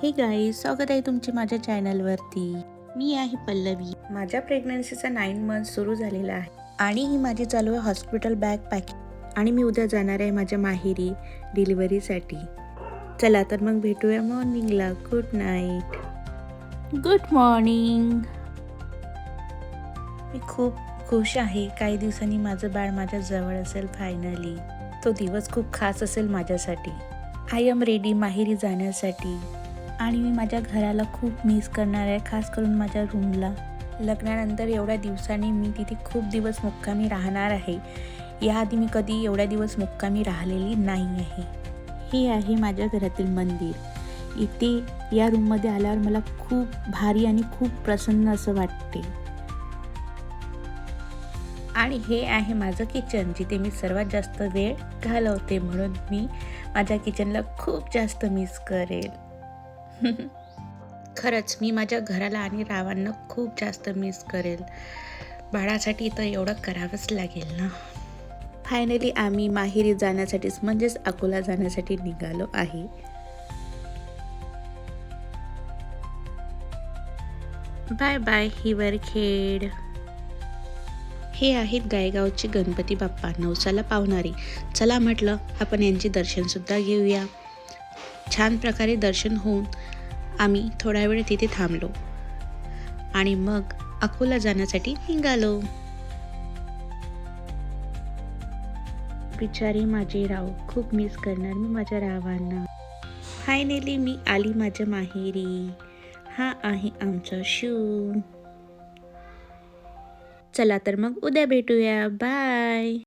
हे गाईज, स्वागत आहे तुमचे माझ्या चॅनलवरती. मी आहे पल्लवी. माझ्या प्रेग्नन्सीचा 9 मंथ सुरू झालेला आहे आणि ही माझी चालू आहे हॉस्पिटल बॅग पॅकिंग. आणि मी उद्या जाणार आहे माझ्या माहेरी डिलिव्हरीसाठी. चला तर मग भेटूया मॉर्निंगला. Good night. Good morning. मी खूप खुश आहे. काही दिवसांनी माझं बाळ माझ्या जवळ असेल फायनली. तो दिवस खूप खास असेल माझ्यासाठी. आय एम रेडी माहेरी जाण्यासाठी. आणि मी माझ्या घराला खूप मिस करणार आहे, खास करून माझ्या रूमला. लग्नानंतर एवढ्या दिवसांनी मी तिथे खूप दिवस मुक्कामी राहणार आहे. याआधी मी कधी एवढ्या दिवस मुक्कामी राहिलेली नाही आहे. हे आहे माझ्या घरातील मंदिर. इथे या रूममध्ये आल्यावर मला खूप भारी आणि खूप प्रसन्न असं वाटते. आणि हे आहे माझं किचन, जिथे मी सर्वात जास्त वेळ घालवते, म्हणून मी माझ्या किचनला खूप जास्त मिस करेल. खरंच मी माझ्या घराला आणि रावांना खूप जास्त मिस करेल. बाळासाठी तर एवढं करावंच लागेल ना. फायनली आम्ही माहेरी जाण्यासाठीच म्हणजेच अकोला जाण्यासाठी निघालो आहे. Bye bye Hivarkhed. हे आहेत गायगावचे गणपती बाप्पा, नवसाला पावणारे. चला म्हटलं आपण यांचे दर्शनसुद्धा घेऊया. छान प्रकारे दर्शन होऊन आम्ही थोडा वेळ तिथे थांबलो आणि मग अकोला जाण्यासाठी निघालो. बिचारी माझे राव, खूप मिस करणार मी माझ्या रावांना. फायनली मी आली माझ्या माहेरी. हा आहे आमचा शू. चला तर मग उद्या भेटूया. बाय.